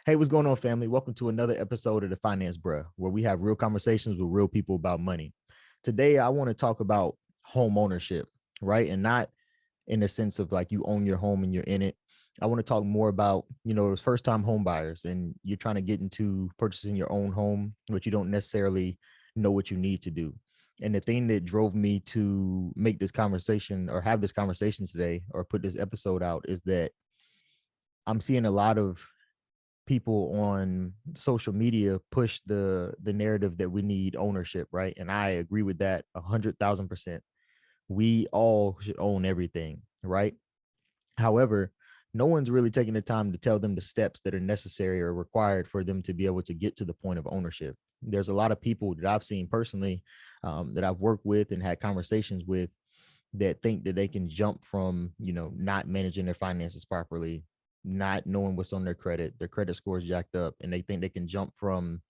Hey, what's going on, family? Welcome to another episode of the Finance Bruh, where we have real conversations with real people about money. Today, I want to talk about home ownership, right? And not in the sense of like you own your home and you're in it. I want to talk more about, those first time home buyers and you're trying to get into purchasing your own home, but you don't necessarily know what you need to do. And the thing that drove me to make this conversation or have this conversation today or put this episode out is that I'm seeing a lot of people on social media push the narrative that we need ownership, right? And I agree with that 100,000%. We all should own everything, right? However, no one's really taking the time to tell them the steps that are necessary or required for them to be able to get to the point of ownership. There's a lot of people that I've seen personally, that I've worked with and had conversations with, that think that they can jump from, not managing their finances properly, not knowing what's on their credit score is jacked up, and they think they can jump from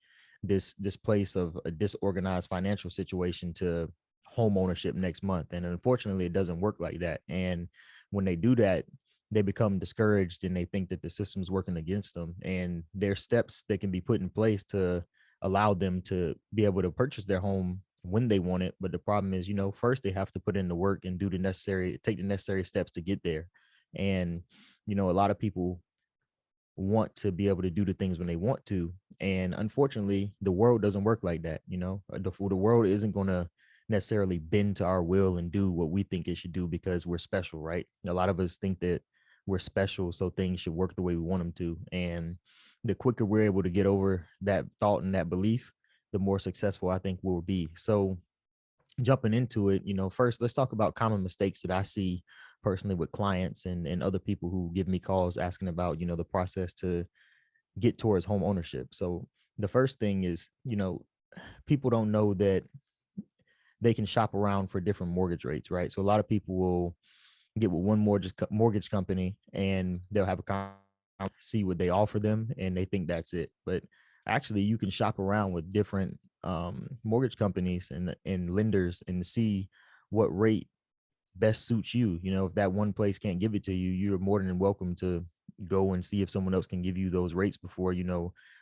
this place of a disorganized financial situation to home ownership next month. And unfortunately, it doesn't work like that. And when they do that, they become discouraged and they think that the system's working against them. And there's steps that can be put in place to allow them to be able to purchase their home when they want it. But the problem is, first they have to put in the work and take the necessary steps to get there. And, a lot of people want to be able to do the things when they want to. And unfortunately, the world doesn't work like that. The world isn't going to necessarily bend to our will and do what we think it should do because we're special, right? A lot of us think that we're special, so things should work the way we want them to. And the quicker we're able to get over that thought and that belief, the more successful I think we'll be. So jumping into it, first let's talk about common mistakes that I see personally with clients and other people who give me calls asking about, the process to get towards home ownership. So the first thing is, people don't know that they can shop around for different mortgage rates, right? So a lot of people will get with one mortgage company and they'll have a see what they offer them and they think that's it. But actually you can shop around with different mortgage companies and lenders and see what rate best suits you. If that one place can't give it to you, you're more than welcome to go and see if someone else can give you those rates before,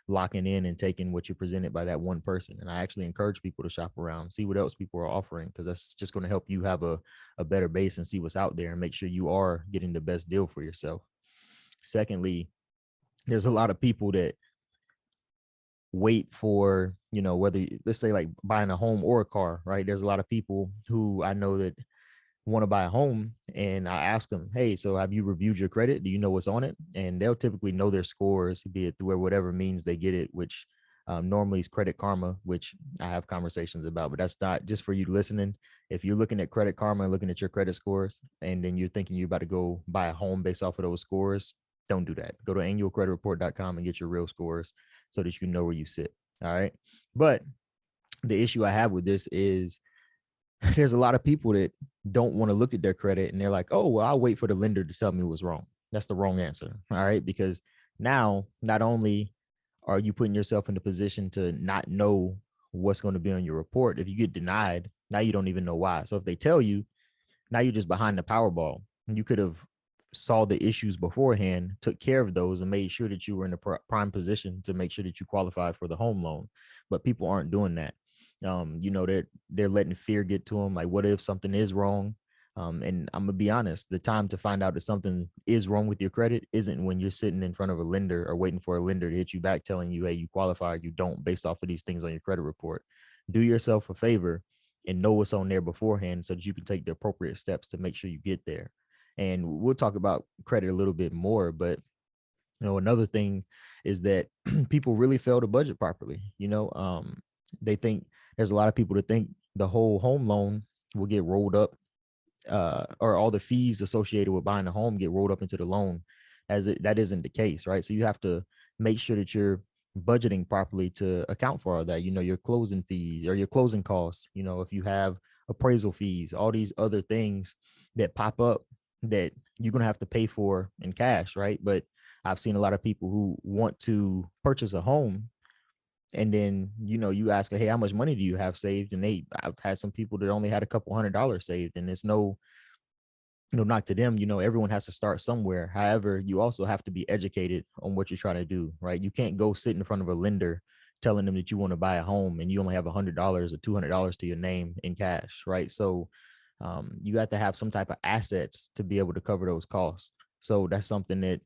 locking in and taking what you're presented by that one person. And I actually encourage people to shop around, see what else people are offering, because that's just going to help you have a better base and see what's out there and make sure you are getting the best deal for yourself. Secondly, there's a lot of people that wait for, whether let's say like buying a home or a car, right? There's a lot of people who I know that want to buy a home and I ask them, hey, so have you reviewed your credit? Do you know what's on it? And they'll typically know their scores, be it through whatever means they get it, which normally is Credit Karma, which I have conversations about, but that's not just for you listening. If you're looking at Credit Karma and looking at your credit scores, and then you're thinking you're about to go buy a home based off of those scores, don't do that. Go to annualcreditreport.com and get your real scores so that you know where you sit. All right. But the issue I have with this is there's a lot of people that don't want to look at their credit and they're like, oh, well, I'll wait for the lender to tell me what's wrong. That's the wrong answer. All right. Because now, not only are you putting yourself in the position to not know what's going to be on your report, if you get denied, now you don't even know why. So if they tell you, now you're just behind the Powerball. You could have saw the issues beforehand, took care of those, and made sure that you were in a prime position to make sure that you qualified for the home loan. But people aren't doing that. They're letting fear get to them. Like, what if something is wrong? And I'm gonna be honest, the time to find out that something is wrong with your credit isn't when you're sitting in front of a lender or waiting for a lender to hit you back telling you, hey, you qualify, or you don't, based off of these things on your credit report. Do yourself a favor and know what's on there beforehand so that you can take the appropriate steps to make sure you get there. And we'll talk about credit a little bit more, but another thing is that people really fail to budget properly. They think there's a lot of people that think the whole home loan will get rolled up, or all the fees associated with buying a home get rolled up into the loan, that isn't the case, right? So you have to make sure that you're budgeting properly to account for all that. Your closing fees or your closing costs. If you have appraisal fees, all these other things that pop up that you're gonna have to pay for in cash, right? But I've seen a lot of people who want to purchase a home and then, you ask, hey, how much money do you have saved? And I've had some people that only had a couple $100 saved, and it's no knock to them, everyone has to start somewhere. However, you also have to be educated on what you're trying to do, right? You can't go sit in front of a lender telling them that you want to buy a home and you only have $100 or $200 to your name in cash, right? So you got to have some type of assets to be able to cover those costs. So that's something that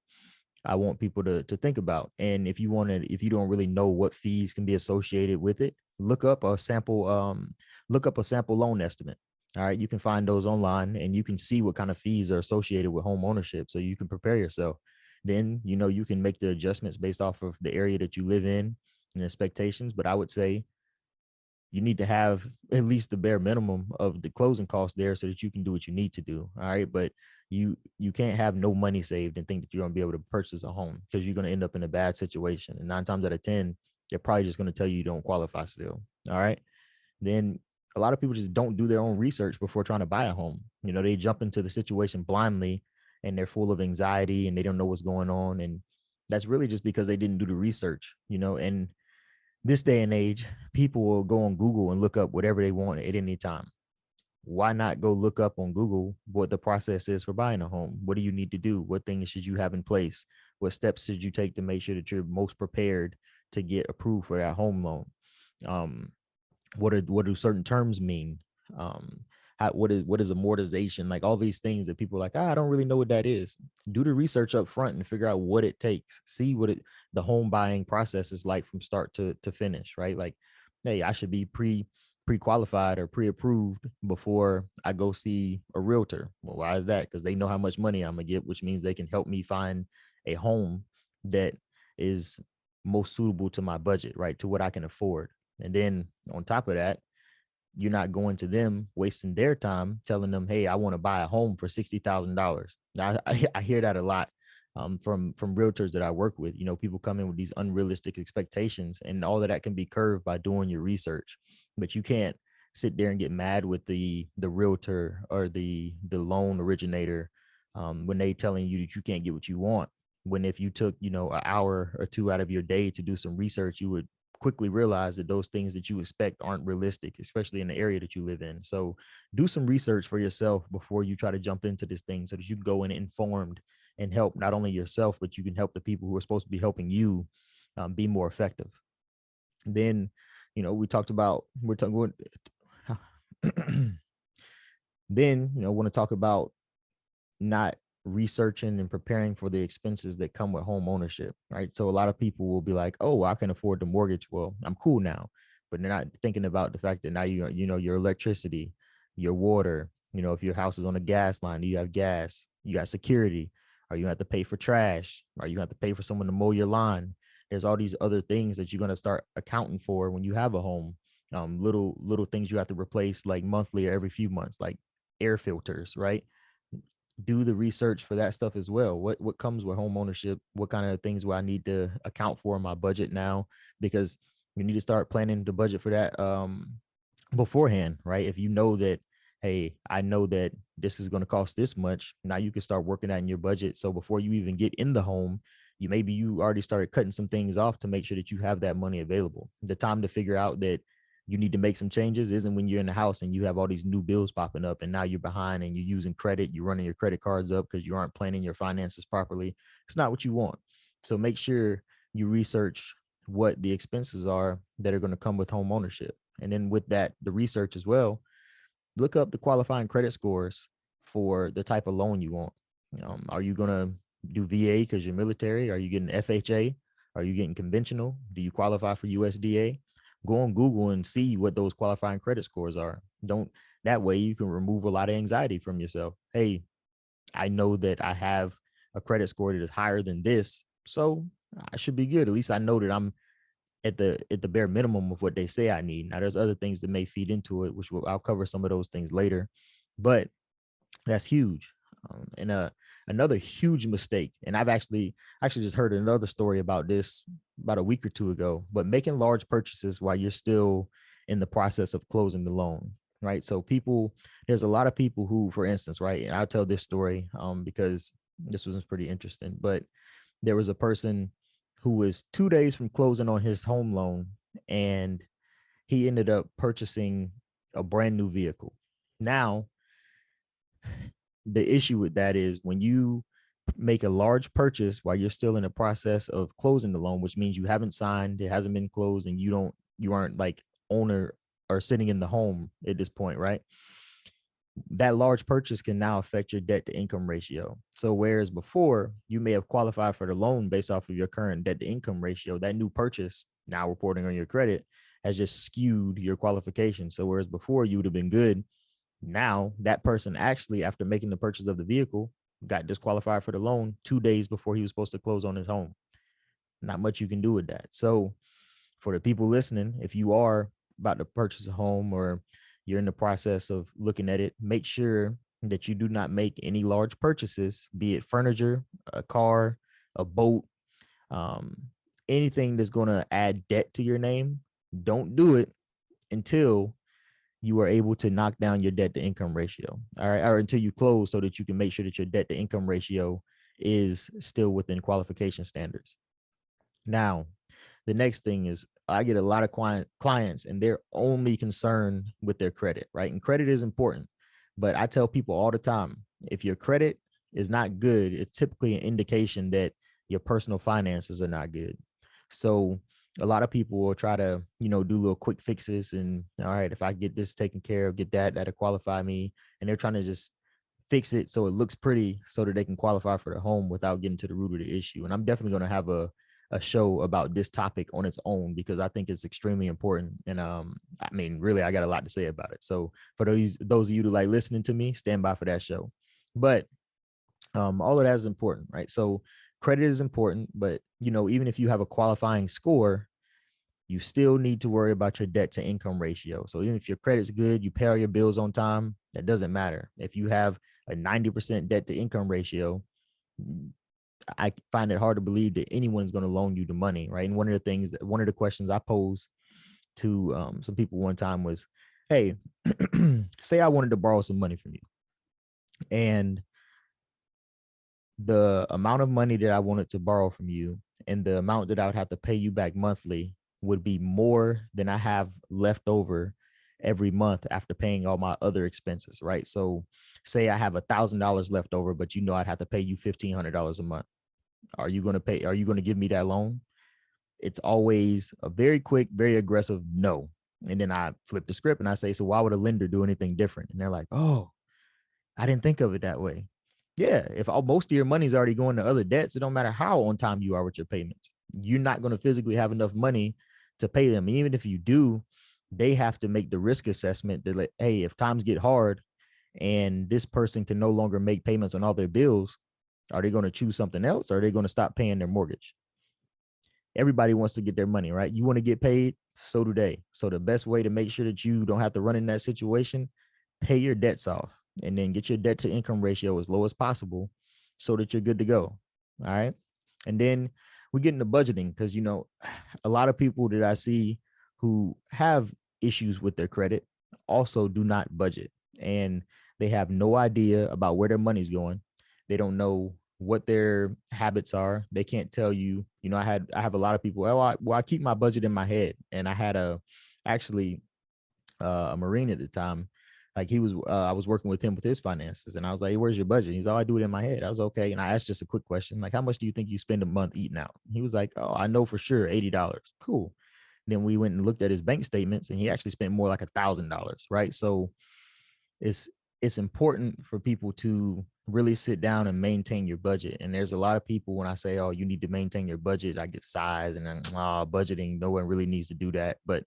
I want people to think about. And if you don't really know what fees can be associated with it, look up a sample loan estimate. All right, you can find those online and you can see what kind of fees are associated with home ownership so you can prepare yourself. Then, you can make the adjustments based off of the area that you live in and expectations. But I would say you need to have at least the bare minimum of the closing costs there so that you can do what you need to do. All right. But you can't have no money saved and think that you're going to be able to purchase a home, because you're going to end up in a bad situation. And 9 times out of 10, they're probably just going to tell you don't qualify still. All right. Then a lot of people just don't do their own research before trying to buy a home. They jump into the situation blindly and they're full of anxiety and they don't know what's going on. And that's really just because they didn't do the research, and this day and age, people will go on Google and look up whatever they want at any time. Why not go look up on Google what the process is for buying a home? What do you need to do? What things should you have in place? What steps should you take to make sure that you're most prepared to get approved for that home loan? Um, what do certain terms mean? What is amortization? Like all these things that people are like, I don't really know what that is. Do the research up front and figure out what it takes. See what the home buying process is like from start to finish, right? Like, hey, I should be pre-qualified or pre-approved before I go see a realtor. Well, why is that? Because they know how much money I'm gonna get, which means they can help me find a home that is most suitable to my budget, right? To what I can afford. And then on top of that, you're not going to them wasting their time telling them, hey, I want to buy a home for $60,000. I hear that a lot from realtors that I work with. People come in with these unrealistic expectations, and all of that can be curved by doing your research. But you can't sit there and get mad with the realtor or the loan originator when they telling you that you can't get what you want. When if you took, an hour or two out of your day to do some research, you would quickly realize that those things that you expect aren't realistic, especially in the area that you live in. So do some research for yourself before you try to jump into this thing so that you can go in informed and help not only yourself, but you can help the people who are supposed to be helping you be more effective. Then, we talked about, we're talking, then, want to talk about not researching and preparing for the expenses that come with home ownership, right? So a lot of people will be like, oh, I can afford the mortgage. Well, I'm cool now. But they're not thinking about the fact that now your electricity, your water, if your house is on a gas line, do you have gas? You got security. Are you have to pay for trash? Are you have to pay for someone to mow your lawn? There's all these other things that you're going to start accounting for when you have a home. Little things you have to replace like monthly or every few months, like air filters, right? Do the research for that stuff as well. What comes with home ownership? What kind of things do I need to account for in my budget now? Because you need to start planning the budget for that beforehand, right? If you know that, hey, I know that this is going to cost this much, now you can start working that in your budget. So before you even get in the home, you already started cutting some things off to make sure that you have that money available. The time to figure out that you need to make some changes isn't when you're in the house and you have all these new bills popping up and now you're behind and you're using credit, you're running your credit cards up because you aren't planning your finances properly. It's not what you want. So make sure you research what the expenses are that are going to come with home ownership. And then with that, the research as well, look up the qualifying credit scores for the type of loan you want. Are you going to do VA because you're military? Are you getting FHA? Are you getting conventional? Do you qualify for USDA? Go on Google and see what those qualifying credit scores are. That way you can remove a lot of anxiety from yourself. Hey, I know that I have a credit score that is higher than this, so I should be good. At least I know that I'm at the bare minimum of what they say I need. Now there's other things that may feed into it, I'll cover some of those things later, but that's huge. And another huge mistake, and I've actually just heard another story about this about a week or two ago, but making large purchases while you're still in the process of closing the loan, right? So there's a lot of people who, for instance, right, and I'll tell this story because this was pretty interesting, but there was a person who was 2 days from closing on his home loan, and he ended up purchasing a brand new vehicle. Now, the issue with that is when you make a large purchase while you're still in the process of closing the loan, which means you haven't signed, it hasn't been closed, and you aren't like owner or sitting in the home at this point, right? That large purchase can now affect your debt to income ratio. So whereas before you may have qualified for the loan based off of your current debt to income ratio, that new purchase now reporting on your credit has just skewed your qualification. So whereas before you would have been good, now that person actually, after making the purchase of the vehicle, got disqualified for the loan 2 days before he was supposed to close on his home. Not much you can do with that. So for the people listening, if you are about to purchase a home or you're in the process of looking at it, make sure that you do not make any large purchases, be it furniture, a car, a boat, um, anything that's going to add debt to your name. Don't do it until you are able to knock down your debt to income ratio. All right. Or until you close so that you can make sure that your debt to income ratio is still within qualification standards. Now, the next thing is I get a lot of clients and they're only concerned with their credit, right? And credit is important, but I tell people all the time, if your credit is not good, it's typically an indication that your personal finances are not good. So a lot of people will try to, do little quick fixes and all right, if I get this taken care of, get that'll qualify me. And they're trying to just fix it so it looks pretty so that they can qualify for the home without getting to the root of the issue. And I'm definitely going to have a show about this topic on its own because I think it's extremely important. And I mean, really, I got a lot to say about it. So for those of you who like listening to me, stand by for that show. But all of that is important, right? So credit is important, but even if you have a qualifying score, you still need to worry about your debt to income ratio. So even if your credit's good, you pay all your bills on time, that doesn't matter. If you have a 90% debt to income ratio, I find it hard to believe that anyone's going to loan you the money, right? And one of the questions I posed to some people one time was, hey, say I wanted to borrow some money from you, and the amount of money that I wanted to borrow from you and the amount that I would have to pay you back monthly would be more than I have left over every month after paying all my other expenses, right? So say I have $1,000 left over, but I'd have to pay you $1,500 a month. Are you going to give me that loan? It's always a very quick, very aggressive no. And then I flip the script and I say, so why would a lender do anything different? And they're like, oh, I didn't think of it that way. Yeah, if most of your money's already going to other debts, it don't matter how on time you are with your payments. You're not going to physically have enough money to pay them. Even if you do, they have to make the risk assessment that, like, hey, if times get hard and this person can no longer make payments on all their bills, are they going to choose something else? Or are they going to stop paying their mortgage? Everybody wants to get their money, right? You want to get paid, so do they. So the best way to make sure that you don't have to run in that situation, pay your debts off and then get your debt to income ratio as low as possible so that you're good to go. All right. And then we get into budgeting because, a lot of people that I see who have issues with their credit also do not budget, and they have no idea about where their money's going. They don't know what their habits are. They can't tell you, I have a lot of people, I keep my budget in my head. And I had a Marine at the time. Like I was working with him with his finances, and I was like, hey, where's your budget? He's, oh, I do it in my head. I was okay. And I asked just a quick question, like, how much do you think you spend a month eating out? He was like, oh, I know for sure, $80. Cool. Then we went and looked at his bank statements, and he actually spent more like $1,000. Right. So it's important for people to really sit down and maintain your budget. And there's a lot of people, when I say, oh, you need to maintain your budget, I get sighs and then budgeting, no one really needs to do that. But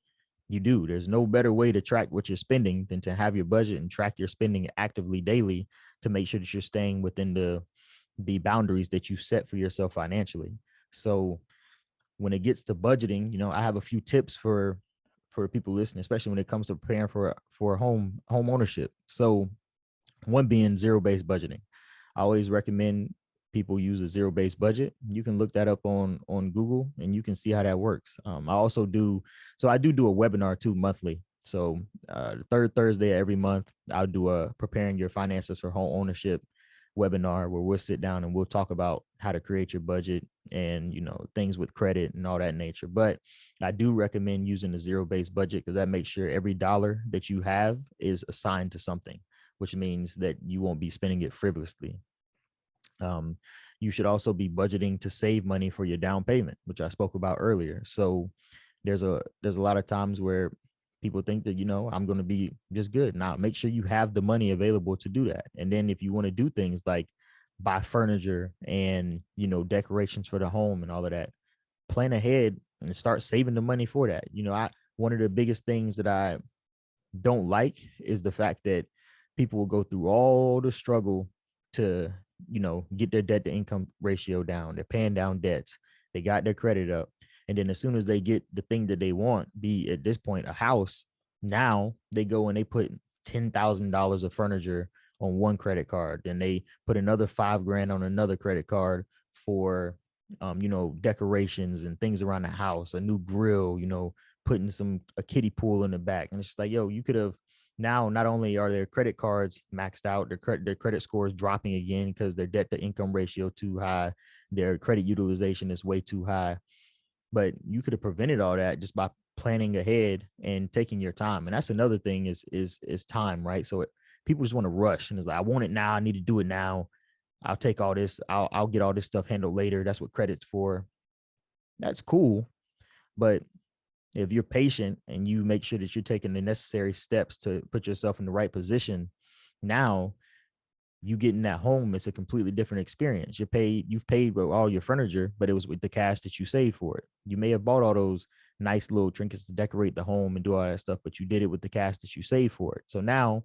you do. There's no better way to track what you're spending than to have your budget and track your spending actively daily to make sure that you're staying within the boundaries that you set for yourself financially. So when it gets to budgeting, I have a few tips for people listening, especially when it comes to preparing for home ownership. So one being zero-based budgeting. I always recommend people use a zero-based budget. You can look that up on Google and you can see how that works. I do a webinar too monthly. So the third Thursday of every month, I'll do a preparing your finances for home ownership webinar where we'll sit down and we'll talk about how to create your budget and, things with credit and all that nature. But I do recommend using a zero-based budget because that makes sure every dollar that you have is assigned to something, which means that you won't be spending it frivolously. Um, you should also be budgeting to save money for your down payment, which I spoke about earlier. So there's a lot of times where people think that, I'm going to be just good. Now, make sure you have the money available to do that. And then if you want to do things like buy furniture and, decorations for the home and all of that, plan ahead and start saving the money for that. One of the biggest things that I don't like is the fact that people will go through all the struggle to, get their debt to income ratio down. They're paying down debts. They got their credit up. And then as soon as they get the thing that they want, be at this point a house, now they go and they put $10,000 of furniture on one credit card. Then they put another $5,000 on another credit card for, decorations and things around the house, a new grill, putting a kiddie pool in the back. And it's just like, yo, you could have now, not only are their credit cards maxed out, their credit scores dropping again because their debt to income ratio too high, their credit utilization is way too high. But you could have prevented all that just by planning ahead and taking your time. And that's another thing is time, right? So people just want to rush and it's like, I want it now. I need to do it now. I'll take all this. I'll get all this stuff handled later. That's what credit's for. That's cool. But if you're patient and you make sure that you're taking the necessary steps to put yourself in the right position, now you get in that home, it's a completely different experience. You've paid all your furniture, but it was with the cash that you saved for it. You may have bought all those nice little trinkets to decorate the home and do all that stuff, but you did it with the cash that you saved for it. So now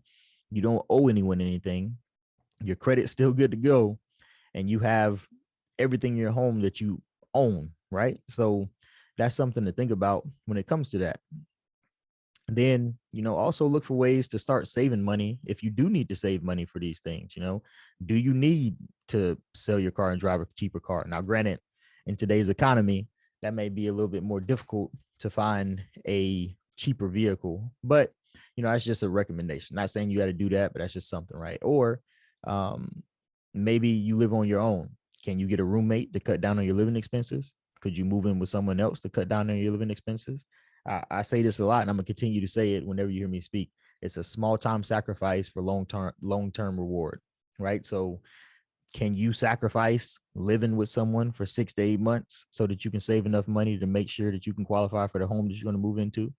you don't owe anyone anything. Your credit's still good to go, and you have everything in your home that you own, right? So that's something to think about when it comes to that. Then, also look for ways to start saving money if you do need to save money for these things. Do you need to sell your car and drive a cheaper car? Now, granted, in today's economy, that may be a little bit more difficult to find a cheaper vehicle, but that's just a recommendation. Not saying you got to do that, but that's just something, right? Or maybe you live on your own. Can you get a roommate to cut down on your living expenses? Could you move in with someone else to cut down on your living expenses? I say this a lot, and I'm gonna continue to say it whenever you hear me speak. It's a small time sacrifice for long-term reward, right? So can you sacrifice living with someone for 6 to 8 months so that you can save enough money to make sure that you can qualify for the home that you're going to move into?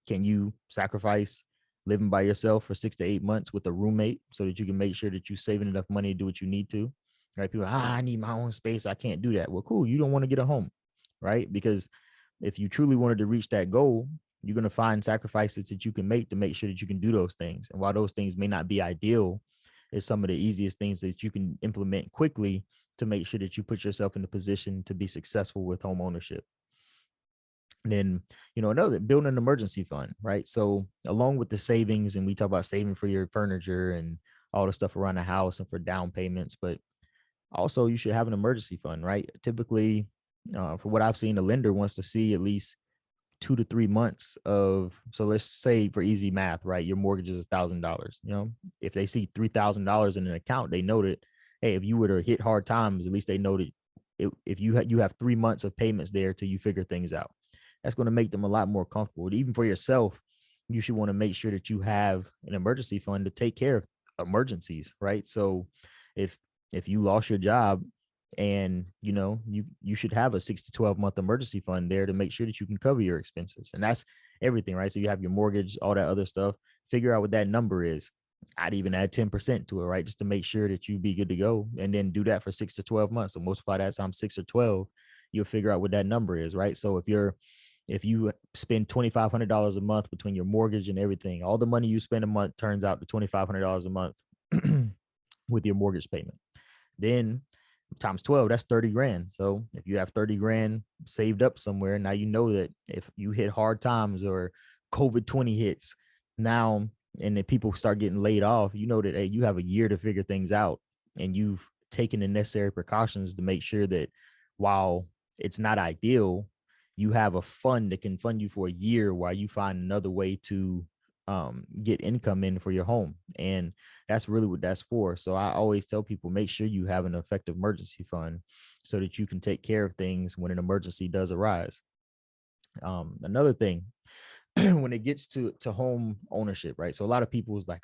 Can you sacrifice living by yourself for 6 to 8 months with a roommate so that you can make sure that you're saving enough money to do what you need to? Right? People, I need my own space. I can't do that. Well, cool. You don't want to get a home, right? Because if you truly wanted to reach that goal, you're going to find sacrifices that you can make sure that you can do those things. And while those things may not be ideal, it's some of the easiest things that you can implement quickly to make sure that you put yourself in a position to be successful with home ownership. And then, another, building an emergency fund, right? So along with the savings, and we talk about saving for your furniture and all the stuff around the house and for down payments, but also you should have an emergency fund, right? Typically, for what I've seen, the lender wants to see at least 2 to 3 months of, so let's say for easy math, right? Your mortgage is $1,000. If they see $3,000 in an account, they know that, hey, if you were to hit hard times, at least they know that if you have 3 months of payments there till you figure things out. That's going to make them a lot more comfortable. Even for yourself, you should want to make sure that you have an emergency fund to take care of emergencies, right? So if you lost your job, and you should have a 6 to 12 month emergency fund there to make sure that you can cover your expenses. And that's everything, right? So you have your mortgage, all that other stuff. Figure out what that number is. I'd even add 10% to it, right? Just to make sure that you be good to go, and then do that for 6 to 12 months. So multiply that times 6 or 12, you'll figure out what that number is, right? So if you spend $2,500 a month between your mortgage and everything, all the money you spend a month turns out to $2,500 a month with your mortgage payment. Then times 12, that's 30 grand. So if you have 30 grand saved up somewhere, now you know that if you hit hard times or COVID-20 hits now, and then people start getting laid off, you know that, hey, you have a year to figure things out, and you've taken the necessary precautions to make sure that while it's not ideal, you have a fund that can fund you for a year while you find another way to get income in for your home. And that's really what that's for. So I always tell people, make sure you have an effective emergency fund so that you can take care of things when an emergency does arise. Another thing, when it gets to home ownership, right? So a lot of people is like,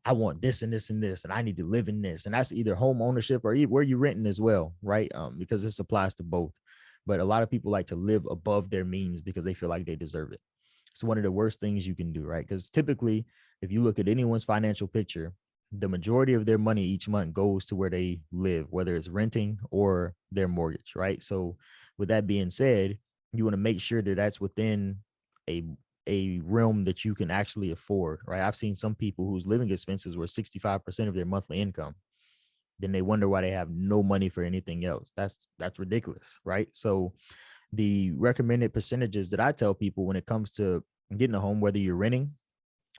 I want this and this and this, and I need to live in this. And that's either home ownership or where you're renting as well, right? Because this applies to both. But a lot of people like to live above their means because they feel like they deserve it. It's one of the worst things you can do, right? Because typically, if you look at anyone's financial picture, the majority of their money each month goes to where they live, whether it's renting or their mortgage, right? So, with that being said, you want to make sure that that's within a realm that you can actually afford, right? I've seen some people whose living expenses were 65% of their monthly income. Then they wonder why they have no money for anything else. That's ridiculous, right? So the recommended percentages that I tell people when it comes to getting a home, whether you're renting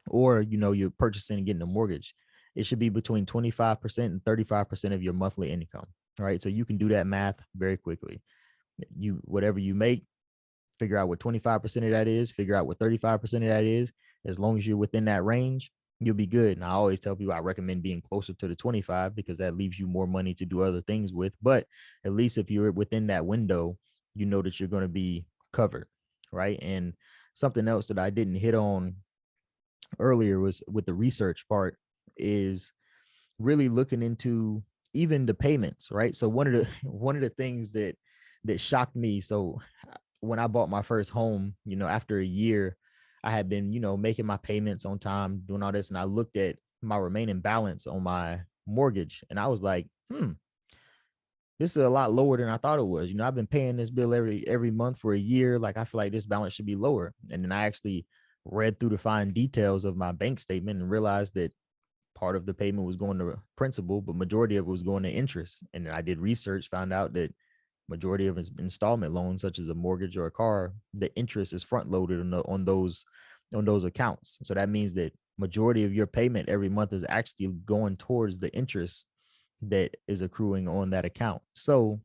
or you're purchasing and getting a mortgage, it should be between 25% and 35% of your monthly income. All right. So you can do that math very quickly. You whatever you make, figure out what 25% of that is, figure out what 35% of that is. As long as you're within that range, you'll be good. And I always tell people I recommend being closer to the 25 because that leaves you more money to do other things with. But at least if you're within that window, you know that you're going to be covered, right? And something else that I didn't hit on earlier was with the research part is really looking into even the payments, right? So one of the one of the things that shocked me. So when I bought my first home, after a year, I had been, making my payments on time, doing all this, and I looked at my remaining balance on my mortgage, and I was like, this is a lot lower than I thought it was. I've been paying this bill every month for a year. Like I feel like this balance should be lower. And then I actually read through the fine details of my bank statement and realized that part of the payment was going to principal, but majority of it was going to interest. And I did research, found out that majority of installment loans, such as a mortgage or a car, the interest is front loaded on those accounts. So that means that majority of your payment every month is actually going towards the interest that is accruing on that account. So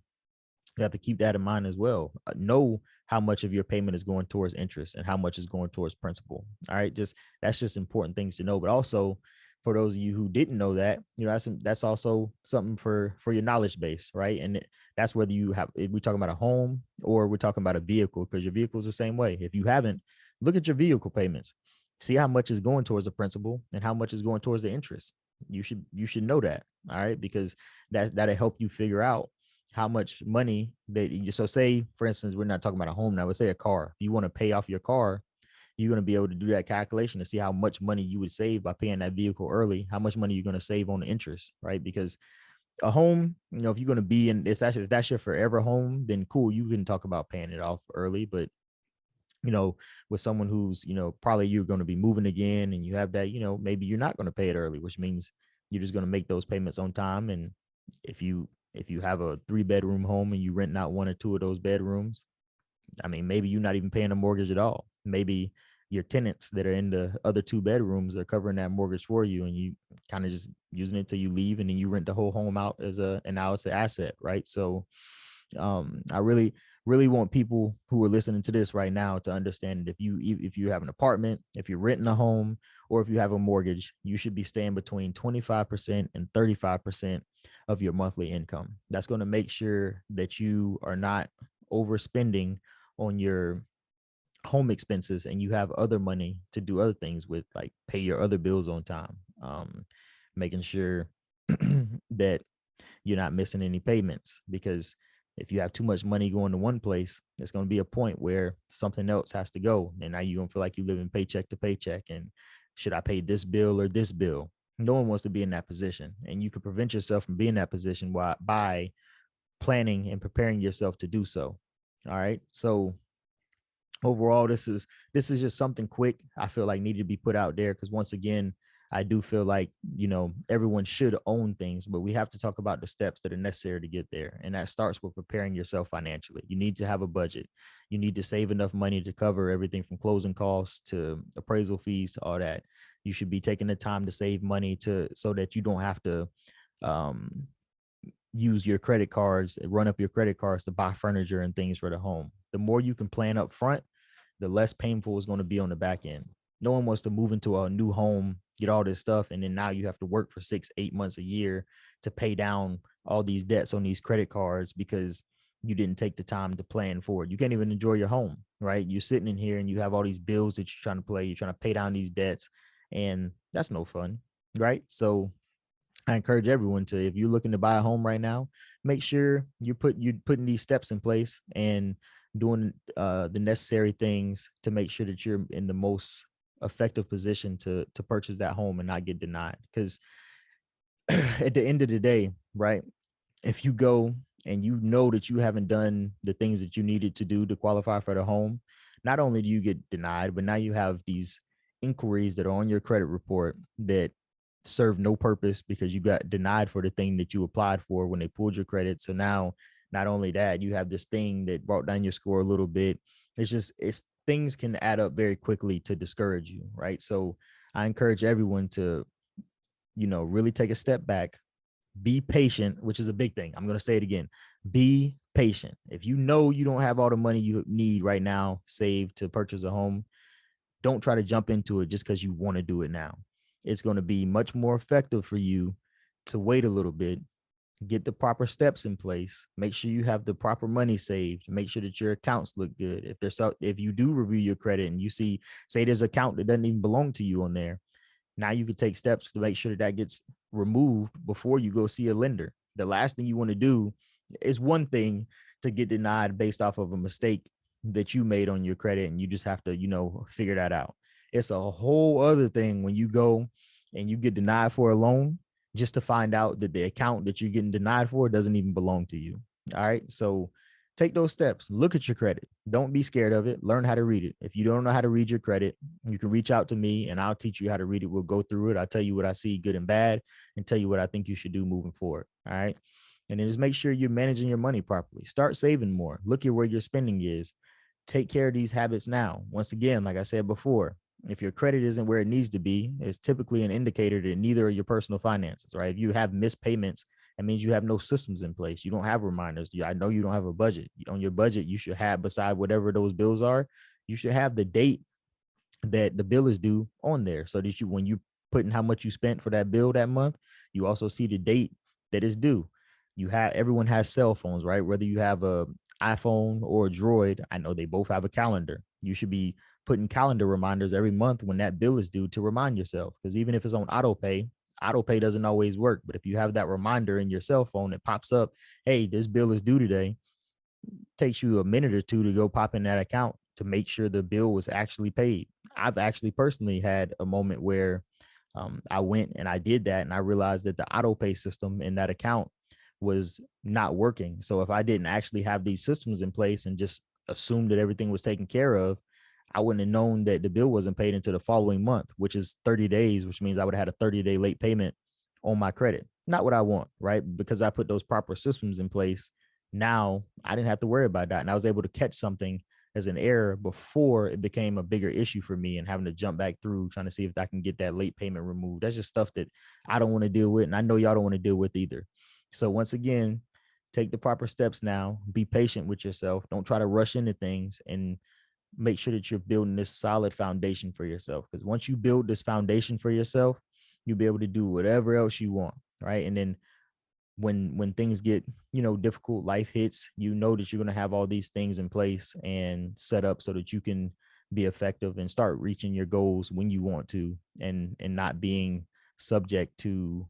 you have to keep that in mind as well. Know how much of your payment is going towards interest and how much is going towards principal. All right, that's just important things to know. But also, for those of you who didn't know that, that's also something for your knowledge base, right? And that's whether we're talking about a home or we're talking about a vehicle, because your vehicle is the same way. If you haven't, look at your vehicle payments, see how much is going towards the principal and how much is going towards the interest. You should know that, all right, because that'll help you figure out how much money that you. So say, for instance, we're not talking about a home now, but say a car. If you want to pay off your car, you're going to be able to do that calculation to see how much money you would save by paying that vehicle early, how much money you're going to save on the interest, right? Because a home, if you're going to be in this, if that's your forever home, then cool, you can talk about paying it off early. But with someone who's, probably you're going to be moving again and you have that, maybe you're not going to pay it early, which means you're just going to make those payments on time. And if you have a 3-bedroom home and you rent out 1 or 2 of those bedrooms, I mean, maybe you're not even paying a mortgage at all. Maybe your tenants that are in the other 2 bedrooms are covering that mortgage for you, and you kind of just using it till you leave, and then you rent the whole home out and now it's an asset, right? So I really, really want people who are listening to this right now to understand that if you have an apartment, if you're renting a home, or if you have a mortgage, you should be staying between 25% and 35% of your monthly income. That's going to make sure that you are not overspending on your home expenses and you have other money to do other things with, like pay your other bills on time, making sure that you're not missing any payments. Because if you have too much money going to one place, there's going to be a point where something else has to go, and now you're going to feel like you live in paycheck to paycheck, and should I pay this bill or this bill? No one wants to be in that position, and you can prevent yourself from being in that position by planning and preparing yourself to do so. All right, so overall, this is just something quick I feel like needed to be put out there, because once again, I do feel like everyone should own things, but we have to talk about the steps that are necessary to get there, and that starts with preparing yourself financially. You need to have a budget. You need to save enough money to cover everything from closing costs to appraisal fees to all that. You should be taking the time to save money so that you don't have to um use your credit cards, run up your credit cards to buy furniture and things for the home. The more you can plan up front, the less painful it's going to be on the back end. No one wants to move into a new home, get all this stuff, and then now you have to work for 6-8 months a year to pay down all these debts on these credit cards because you didn't take the time to plan for it. You can't even enjoy your home, right? You're sitting in here and you have all these bills that you're trying to pay. You're trying to pay down these debts, and that's no fun. right? So I encourage everyone to, if you're looking to buy a home right now, make sure you're putting these steps in place and doing the necessary things to make sure that you're in the most effective position to purchase that home and not get denied. Because at the end of the day, right, if you go and you know that you haven't done the things that you needed to do to qualify for the home, not only do you get denied, but now you have these inquiries that are on your credit report that serve no purpose because you got denied for the thing that you applied for when they pulled your credit. So now, not only that, you have this thing that brought down your score a little bit. It's things can add up very quickly to discourage you, right? So I encourage everyone to, really take a step back, be patient, which is a big thing. I'm going to say it again. Be patient. If you know you don't have all the money you need right now saved to purchase a home, don't try to jump into it just because you want to do it now. It's going to be much more effective for you to wait a little bit, get the proper steps in place, make sure you have the proper money saved, make sure that your accounts look good. If you do review your credit and you say there's an account that doesn't even belong to you on there, now you can take steps to make sure that gets removed before you go see a lender. The last thing you want to do is, one thing to get denied based off of a mistake that you made on your credit and you just have to, figure that out. It's a whole other thing when you go and you get denied for a loan just to find out that the account that you're getting denied for doesn't even belong to you. All right. So take those steps. Look at your credit. Don't be scared of it. Learn how to read it. If you don't know how to read your credit, you can reach out to me and I'll teach you how to read it. We'll go through it. I'll tell you what I see good and bad and tell you what I think you should do moving forward. All right. And then just make sure you're managing your money properly. Start saving more. Look at where your spending is. Take care of these habits now. Once again, like I said before, if your credit isn't where it needs to be, it's typically an indicator that neither are your personal finances, right? If you have missed payments, that means you have no systems in place. You don't have reminders. I know you don't have a budget. On your budget, you should have, beside whatever those bills are, you should have the date that the bill is due on there, so that when you put in how much you spent for that bill that month, you also see the date that is due. Everyone has cell phones, right? Whether you have a iPhone or a Droid, I know they both have a calendar. You should be putting calendar reminders every month when that bill is due to remind yourself, because even if it's on auto pay doesn't always work. But if you have that reminder in your cell phone that pops up, hey, this bill is due today, takes you a minute or two to go pop in that account to make sure the bill was actually paid. I've actually personally had a moment where I went and I did that, and I realized that the auto pay system in that account was not working. So if I didn't actually have these systems in place and just assumed that everything was taken care of, I wouldn't have known that the bill wasn't paid until the following month, which is 30 days, which means I would have had a 30-day late payment on my credit. Not what I want, right? Because I put those proper systems in place. Now I didn't have to worry about that. And I was able to catch something as an error before it became a bigger issue for me and having to jump back through trying to see if I can get that late payment removed. That's just stuff that I don't want to deal with. And I know y'all don't want to deal with either. So once again, take the proper steps now. Be patient with yourself. Don't try to rush into things, and make sure that you're building this solid foundation for yourself. Because once you build this foundation for yourself, you'll be able to do whatever else you want. Right. And then when things get, difficult, life hits, that you're going to have all these things in place and set up so that you can be effective and start reaching your goals when you want to, and not being subject to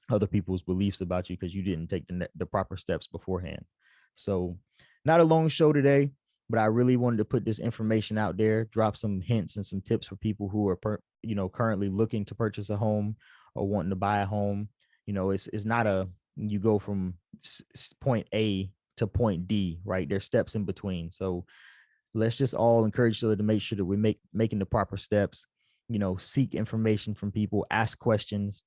other people's beliefs about you because you didn't take the proper steps beforehand. So not a long show today, but I really wanted to put this information out there, drop some hints and some tips for people who are, currently looking to purchase a home or wanting to buy a home. It's not you go from point A to point D, right? There's steps in between. So let's just all encourage each other to make sure that we're making the proper steps, seek information from people, ask questions.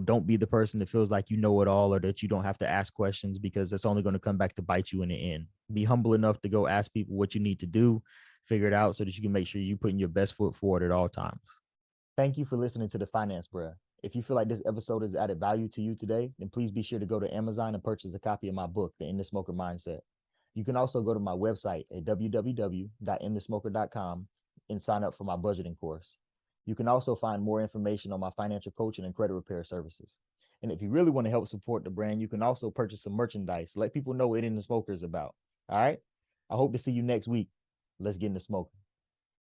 Don't be the person that feels like you know it all or that you don't have to ask questions, because that's only going to come back to bite you in the end. Be humble enough to go ask people what you need to do, figure it out so that you can make sure you're putting your best foot forward at all times. Thank you for listening to the Finance Bruh. If you feel like this episode has added value to you today, then please be sure to go to Amazon and purchase a copy of my book, The End the Smoker Mindset. You can also go to my website at www.endthesmoker.com and sign up for my budgeting course. You can also find more information on my financial coaching and credit repair services. And if you really want to help support the brand, you can also purchase some merchandise. Let people know what End the Smoker is about. All right. I hope to see you next week. Let's get in the smoke.